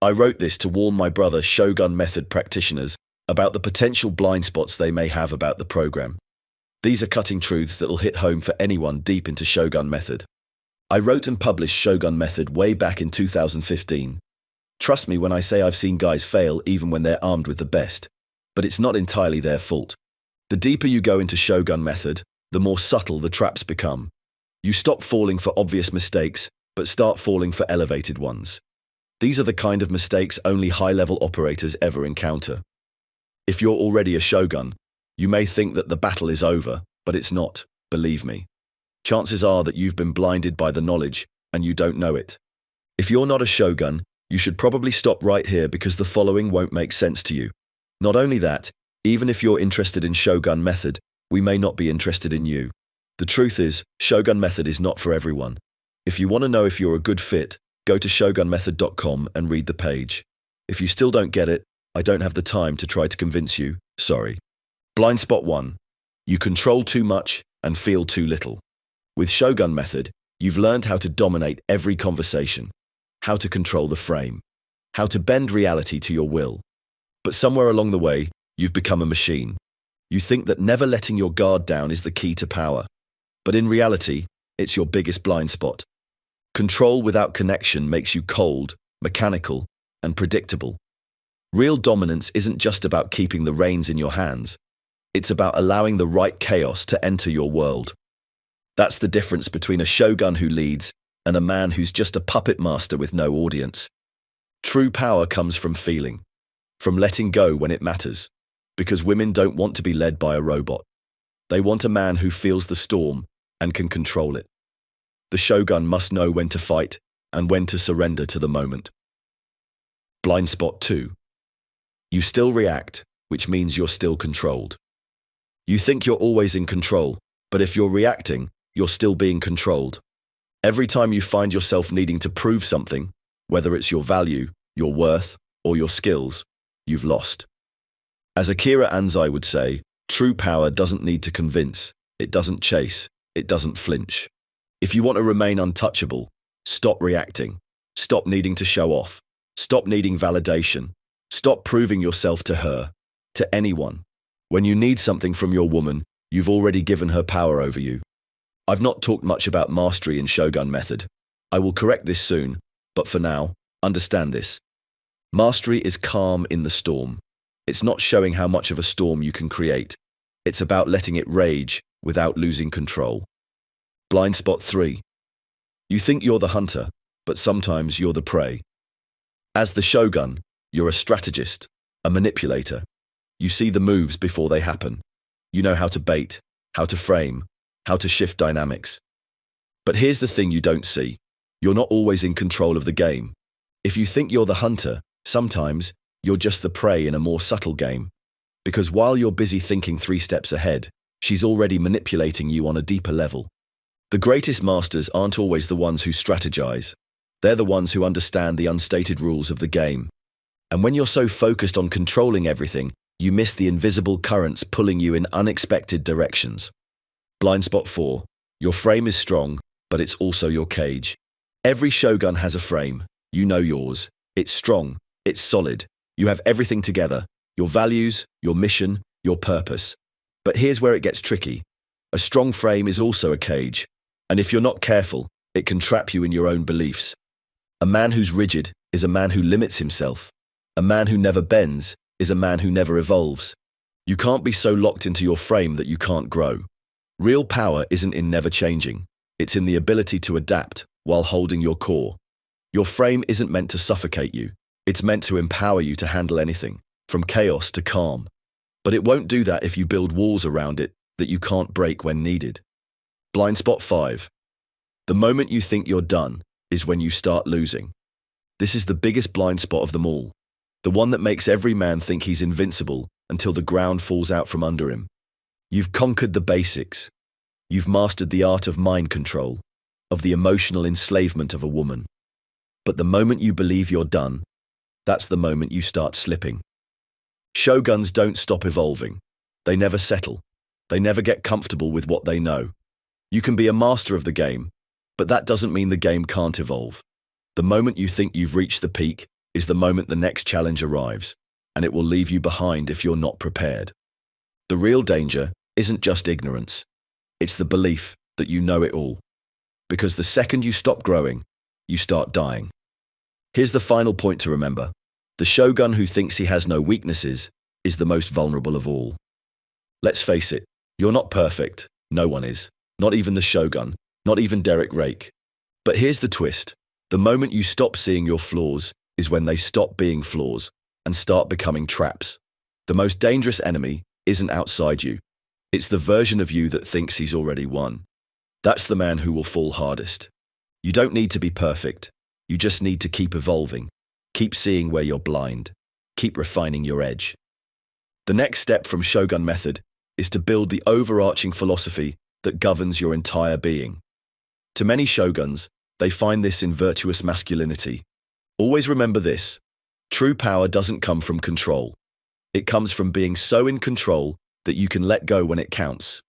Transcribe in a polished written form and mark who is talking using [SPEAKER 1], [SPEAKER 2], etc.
[SPEAKER 1] I wrote this to warn my brother Shogun Method practitioners about the potential blind spots they may have about the program. These are cutting truths that will hit home for anyone deep into Shogun Method. I wrote and published Shogun Method way back in 2015. Trust me when I say I've seen guys fail even when they're armed with the best, but it's not entirely their fault. The deeper you go into Shogun Method, the more subtle the traps become. You stop falling for obvious mistakes, but start falling for elevated ones. These are the kind of mistakes only high-level operators ever encounter. If you're already a Shogun, you may think that the battle is over, but it's not, believe me. Chances are that you've been blinded by the knowledge, and you don't know it. If you're not a Shogun, you should probably stop right here because the following won't make sense to you. Not only that, even if you're interested in Shogun Method, we may not be interested in you. The truth is, Shogun Method is not for everyone. If you want to know if you're a good fit, go to shogunmethod.com and read the page. If you still don't get it, I don't have the time to try to convince you, sorry. Blind spot 1. You control too much and feel too little. With Shogun Method, you've learned how to dominate every conversation, how to control the frame, how to bend reality to your will. But somewhere along the way, you've become a machine. You think that never letting your guard down is the key to power. But in reality, it's your biggest blind spot. Control without connection makes you cold, mechanical, and predictable. Real dominance isn't just about keeping the reins in your hands. It's about allowing the right chaos to enter your world. That's the difference between a shogun who leads and a man who's just a puppet master with no audience. True power comes from feeling, from letting go when it matters, because women don't want to be led by a robot. They want a man who feels the storm and can control it. The shogun must know when to fight and when to surrender to the moment. Blind spot 2. You still react, which means you're still controlled. You think you're always in control, but if you're reacting, you're still being controlled. Every time you find yourself needing to prove something, whether it's your value, your worth, or your skills, you've lost. As Akira Anzai would say, true power doesn't need to convince, it doesn't chase, it doesn't flinch. If you want to remain untouchable, stop reacting, stop needing to show off, stop needing validation, stop proving yourself to her, to anyone. When you need something from your woman, you've already given her power over you. I've not talked much about mastery in Shogun Method. I will correct this soon, but for now, understand this. Mastery is calm in the storm. It's not showing how much of a storm you can create. It's about letting it rage without losing control. Blind spot 3. You think you're the hunter, but sometimes you're the prey. As the shogun, you're a strategist, a manipulator. You see the moves before they happen. You know how to bait, how to frame, how to shift dynamics. But here's the thing you don't see. You're not always in control of the game. If you think you're the hunter, sometimes you're just the prey in a more subtle game. Because while you're busy thinking 3 steps ahead, she's already manipulating you on a deeper level. The greatest masters aren't always the ones who strategize. They're the ones who understand the unstated rules of the game. And when you're so focused on controlling everything, you miss the invisible currents pulling you in unexpected directions. Blind spot 4. Your frame is strong, but it's also your cage. Every shogun has a frame. You know yours. It's strong. It's solid. You have everything together. Your values, your mission, your purpose. But here's where it gets tricky. A strong frame is also a cage. And if you're not careful, it can trap you in your own beliefs. A man who's rigid is a man who limits himself. A man who never bends is a man who never evolves. You can't be so locked into your frame that you can't grow. Real power isn't in never changing. It's in the ability to adapt while holding your core. Your frame isn't meant to suffocate you. It's meant to empower you to handle anything, from chaos to calm. But it won't do that if you build walls around it that you can't break when needed. Blind spot 5. The moment you think you're done is when you start losing. This is the biggest blind spot of them all. The one that makes every man think he's invincible until the ground falls out from under him. You've conquered the basics. You've mastered the art of mind control, of the emotional enslavement of a woman. But the moment you believe you're done, that's the moment you start slipping. Shoguns don't stop evolving. They never settle. They never get comfortable with what they know. You can be a master of the game, but that doesn't mean the game can't evolve. The moment you think you've reached the peak is the moment the next challenge arrives, and it will leave you behind if you're not prepared. The real danger isn't just ignorance. It's the belief that you know it all. Because the second you stop growing, you start dying. Here's the final point to remember. The shogun who thinks he has no weaknesses is the most vulnerable of all. Let's face it, you're not perfect. No one is. Not even the shogun, not even Rake. But here's the twist. The moment you stop seeing your flaws is when they stop being flaws and start becoming traps. The most dangerous enemy isn't outside you. It's the version of you that thinks he's already won. That's the man who will fall hardest. You don't need to be perfect. You just need to keep evolving. Keep seeing where you're blind. Keep refining your edge. The next step from Shogun Method is to build the overarching philosophy that governs your entire being. To many shoguns, they find this in virtuous masculinity. Always remember this. True power doesn't come from control. It comes from being so in control that you can let go when it counts.